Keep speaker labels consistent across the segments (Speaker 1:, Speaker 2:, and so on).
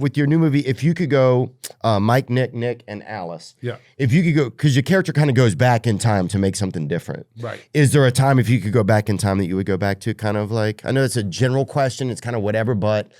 Speaker 1: with your new movie, if you could go, Mike, Nick, and Alice.
Speaker 2: Yeah.
Speaker 1: If you could go, because your character kind of goes back in time to make something different.
Speaker 2: Right.
Speaker 1: Is there a time if you could go back in time that you would go back to? Kind of like, I know it's a general question. It's kind of whatever, but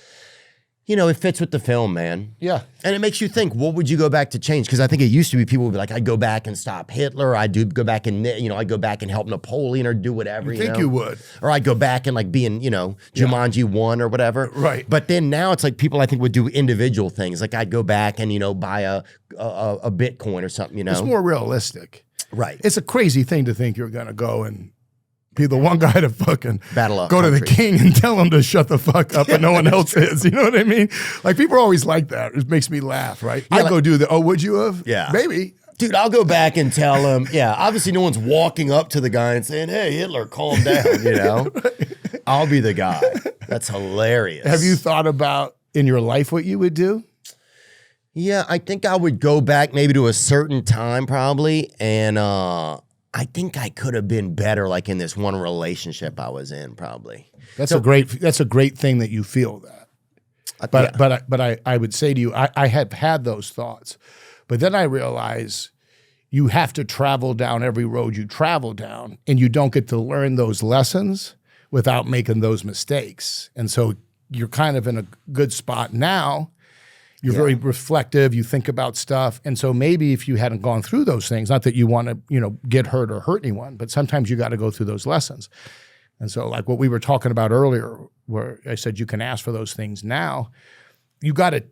Speaker 1: you know, it fits with the film, man.
Speaker 2: Yeah.
Speaker 1: And it makes you think, what would you go back to change? Because I think it used to be people would be like, I'd go back and stop Hitler. I'd go back and, you know, I'd go back and help Napoleon or do whatever.
Speaker 2: You think you would.
Speaker 1: Or I'd go back and like be in, you know, Jumanji 1 or whatever.
Speaker 2: Right.
Speaker 1: But then now it's like people I think would do individual things. Like I'd go back and, you know, buy a Bitcoin or something, you know.
Speaker 2: It's more realistic.
Speaker 1: Right.
Speaker 2: It's a crazy thing to think you're going to go and be the one guy to fucking
Speaker 1: Battle
Speaker 2: go
Speaker 1: country.
Speaker 2: to the king and tell him to shut the fuck up and no one else is. You know what I mean? Like people are always like that. It makes me laugh, right?
Speaker 1: Yeah,
Speaker 2: I'd go do the, oh, would you have?
Speaker 1: Yeah.
Speaker 2: Maybe.
Speaker 1: Dude, I'll go back and tell him, yeah, obviously no one's walking up to the guy and saying, hey, Hitler, calm down, you know? I'll be the guy. That's hilarious.
Speaker 2: Have you thought about in your life what you would do?
Speaker 1: Yeah, I think I would go back maybe to a certain time probably, and I think I could have been better like in this one relationship I was in probably.
Speaker 2: That's a great thing that you feel that. But I would say to you, I have had those thoughts, but then I realize you have to travel down every road you travel down, and you don't get to learn those lessons without making those mistakes. And so you're kind of in a good spot now. You're very reflective. You think about stuff. And so maybe if you hadn't gone through those things, not that you want to, you know, get hurt or hurt anyone, but sometimes you got to go through those lessons. And so like what we were talking about earlier, where I said you can ask for those things now, you got to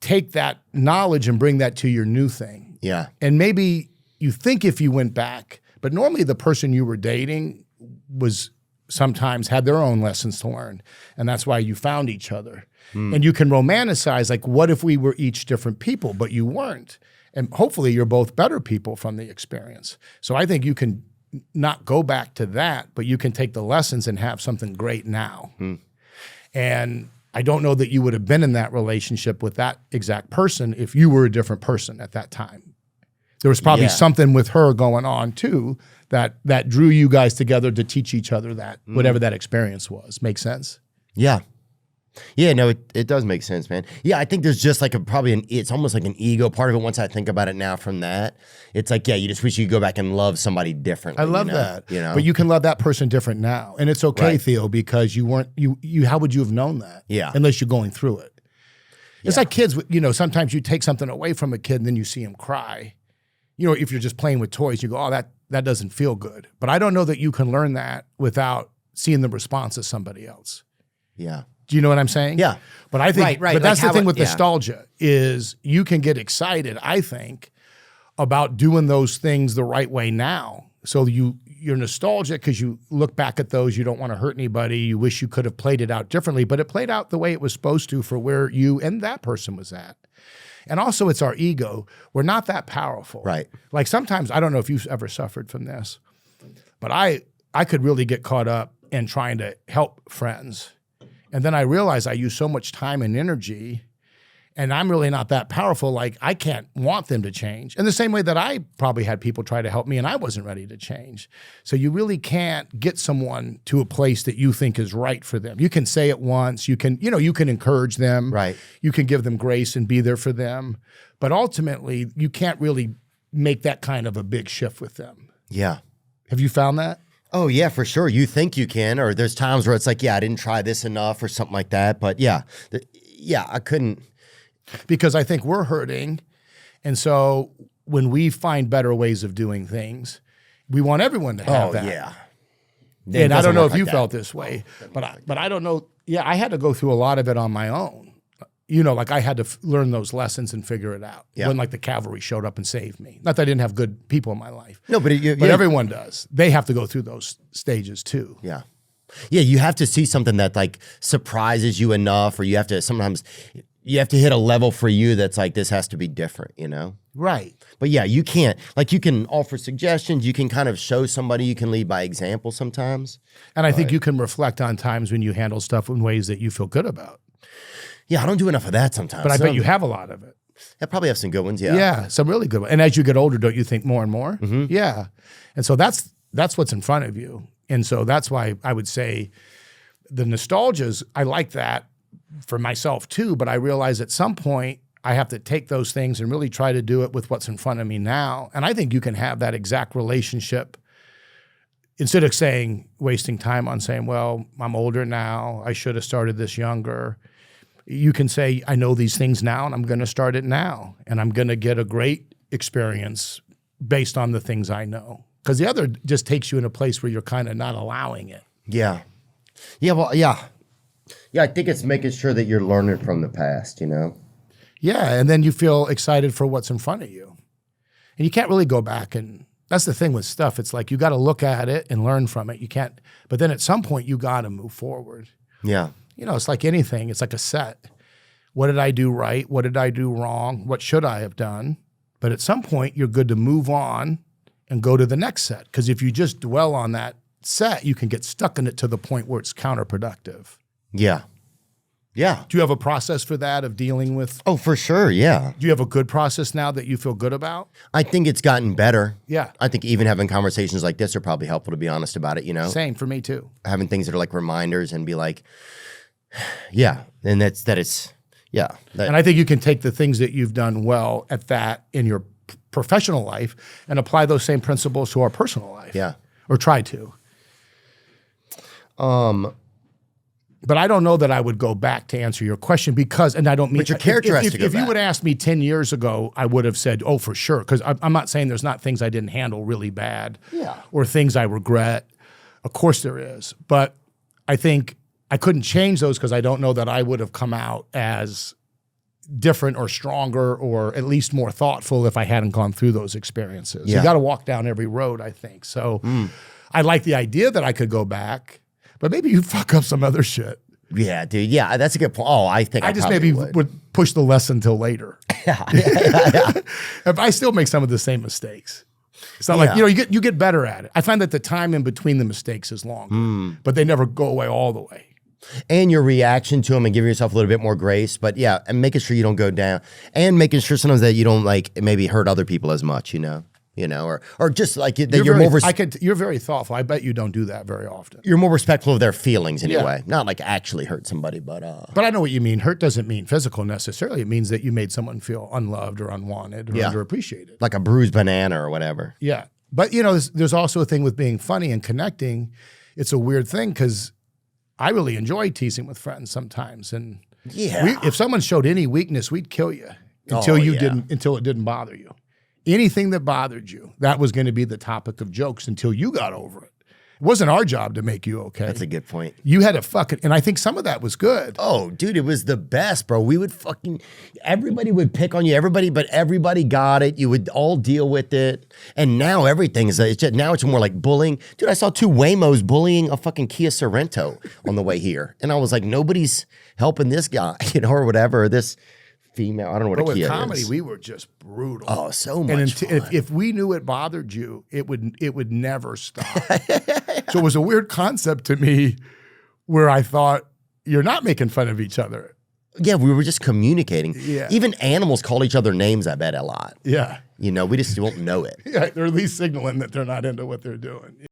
Speaker 2: take that knowledge and bring that to your new thing.
Speaker 1: Yeah.
Speaker 2: And maybe you think if you went back, but normally the person you were dating was sometimes had their own lessons to learn. And that's why you found each other. And you can romanticize, like, what if we were each different people, but you weren't? And hopefully you're both better people from the experience. So I think you can not go back to that, but you can take the lessons and have something great now. And I don't know that you would have been in that relationship with that exact person if you were a different person at that time. There was probably something with her going on too that drew you guys together to teach each other that, whatever that experience was. Make sense?
Speaker 1: Yeah. Yeah, no, it does make sense, man. Yeah, I think there's just like it's almost like an ego part of it. Once I think about it now from that, it's like, yeah, you just wish you could go back and love somebody differently.
Speaker 2: I love
Speaker 1: you know?
Speaker 2: that.
Speaker 1: You know?
Speaker 2: But you can love that person different now. And it's okay, Theo, because you weren't, how would you have known that?
Speaker 1: Yeah.
Speaker 2: Unless you're going through it. It's like kids, you know, sometimes you take something away from a kid and then you see him cry. You know, if you're just playing with toys, you go, oh, that doesn't feel good. But I don't know that you can learn that without seeing the response of somebody else.
Speaker 1: Yeah.
Speaker 2: Do you know what I'm saying?
Speaker 1: Yeah.
Speaker 2: But I think,
Speaker 1: right.
Speaker 2: but that's
Speaker 1: like
Speaker 2: the thing with nostalgia is you can get excited, I think, about doing those things the right way now. So you're nostalgic because you look back at those, you don't want to hurt anybody, you wish you could have played it out differently, but it played out the way it was supposed to for where you and that person was at. And also it's our ego. We're not that powerful.
Speaker 1: Right.
Speaker 2: Like sometimes, I don't know if you've ever suffered from this, but I could really get caught up in trying to help friends. And then I realized I use so much time and energy and I'm really not that powerful. Like I can't want them to change. In the same way that I probably had people try to help me and I wasn't ready to change. So you really can't get someone to a place that you think is right for them. You can say it once, you can encourage them.
Speaker 1: Right.
Speaker 2: You can give them grace and be there for them. But ultimately you can't really make that kind of a big shift with them.
Speaker 1: Yeah.
Speaker 2: Have you found that?
Speaker 1: Oh, yeah, for sure. You think you can, or there's times where it's like, yeah, I didn't try this enough or something like that. But yeah, I couldn't.
Speaker 2: Because I think we're hurting. And so when we find better ways of doing things, we want everyone to have that.
Speaker 1: Yeah.
Speaker 2: And I don't know if you felt this way, but I don't know. Yeah, I had to go through a lot of it on my own. You know, like I had to learn those lessons and figure it out.
Speaker 1: Yeah.
Speaker 2: When like the cavalry showed up and saved me. Not that I didn't have good people in my life.
Speaker 1: No, but
Speaker 2: everyone does. They have to go through those stages too.
Speaker 1: Yeah. Yeah, you have to see something that like surprises you enough, or you have to hit a level for you that's like, this has to be different, you know?
Speaker 2: Right.
Speaker 1: But yeah, you can't, like you can offer suggestions, you can kind of show somebody, you can lead by example sometimes.
Speaker 2: And I think you can reflect on times when you handle stuff in ways that you feel good about.
Speaker 1: Yeah, I don't do enough of that sometimes.
Speaker 2: But I bet you have a lot of it.
Speaker 1: I probably have some good ones, yeah.
Speaker 2: Yeah, some really good ones. And as you get older, don't you think more and more?
Speaker 1: Mm-hmm.
Speaker 2: Yeah. And so that's what's in front of you. And so that's why I would say the nostalgias, I like that, for myself too, but I realize at some point I have to take those things and really try to do it with what's in front of me now. And I think you can have that exact relationship instead of wasting time on saying, well, I'm older now, I should have started this younger. You can say, I know these things now and I'm going to start it now. And I'm going to get a great experience based on the things I know. Because the other just takes you in a place where you're kind of not allowing it.
Speaker 1: Yeah. Yeah, well, yeah. Yeah, I think it's making sure that you're learning from the past, you know?
Speaker 2: Yeah, and then you feel excited for what's in front of you. And you can't really go back and, that's the thing with stuff. It's like you got to look at it and learn from it. You can't, but then at some point you got to move forward.
Speaker 1: Yeah.
Speaker 2: You know, it's like anything. It's like a set. What did I do right? What did I do wrong? What should I have done? But at some point you're good to move on and go to the next set. Because if you just dwell on that set, you can get stuck in it to the point where it's counterproductive.
Speaker 1: Yeah. Yeah.
Speaker 2: Do you have a process for that of dealing with?
Speaker 1: Oh, for sure. Yeah.
Speaker 2: Do you have a good process now that you feel good about?
Speaker 1: I think it's gotten better.
Speaker 2: Yeah.
Speaker 1: I think even having conversations like this are probably helpful, to be honest about it, you know?
Speaker 2: Same for me too.
Speaker 1: Having things that are like reminders and be like, yeah. And yeah.
Speaker 2: And I think you can take the things that you've done well at that in your professional life and apply those same principles to our personal life.
Speaker 1: Yeah.
Speaker 2: Or try to. But I don't know that I would go back to answer your question because, and I don't mean—
Speaker 1: But your character has to go
Speaker 2: if you
Speaker 1: back.
Speaker 2: would ask me 10 years ago, I would have said, oh, for sure. Because I'm not saying there's not things I didn't handle really bad.
Speaker 1: Yeah.
Speaker 2: Or things I regret. Of course there is. But I think I couldn't change those because I don't know that I would have come out as different or stronger or at least more thoughtful if I hadn't gone through those experiences.
Speaker 1: Yeah.
Speaker 2: You got to walk down every road, I think. So I like the idea that I could go back, but maybe you fuck up some other shit.
Speaker 1: Yeah, dude. Yeah, that's a good point. Oh, I think I
Speaker 2: just
Speaker 1: probably
Speaker 2: maybe would push the lesson till later.
Speaker 1: Yeah.
Speaker 2: If I still make some of the same mistakes. It's not like,
Speaker 1: Yeah.
Speaker 2: you know, you get better at it. I find that the time in between the mistakes is longer, but they never go away all the way.
Speaker 1: And your reaction to them and giving yourself a little bit more grace. But yeah, and making sure you don't go down and making sure sometimes that you don't like maybe hurt other people as much, you know, or just like that
Speaker 2: You're very thoughtful. I bet you don't do that very often.
Speaker 1: You're more respectful of their feelings anyway.
Speaker 2: Yeah.
Speaker 1: Not like actually hurt somebody, but
Speaker 2: I know what you mean. Hurt doesn't mean physical necessarily. It means that you made someone feel unloved or unwanted or underappreciated.
Speaker 1: like a bruised banana or whatever.
Speaker 2: Yeah. But you know, there's also a thing with being funny and connecting. It's a weird thing because I really enjoy teasing with friends sometimes. And if someone showed any weakness, we'd kill you until until it didn't bother you. Anything that bothered you, that was going to be the topic of jokes until you got over it. It wasn't our job to make you okay.
Speaker 1: That's a good point.
Speaker 2: You had to and I think some of that was good.
Speaker 1: Oh, dude, it was the best, bro. We would everybody would pick on you, but everybody got it. You would all deal with it. And now everything is, now it's more like bullying. Dude, I saw 2 Waymos bullying a fucking Kia Sorrento on the way here. And I was like, nobody's helping this guy, or whatever, this female. I don't know what a Kia
Speaker 2: with comedy,
Speaker 1: is.
Speaker 2: we were just brutal.
Speaker 1: Oh, so much fun.
Speaker 2: If we knew it bothered you, it would never stop. So it was a weird concept to me where I thought, you're not making fun of each other.
Speaker 1: Yeah, we were just communicating.
Speaker 2: Yeah.
Speaker 1: Even animals call each other names, I bet, a lot.
Speaker 2: Yeah.
Speaker 1: You know, we just won't know it.
Speaker 2: Yeah, they're at least signaling that they're not into what they're doing.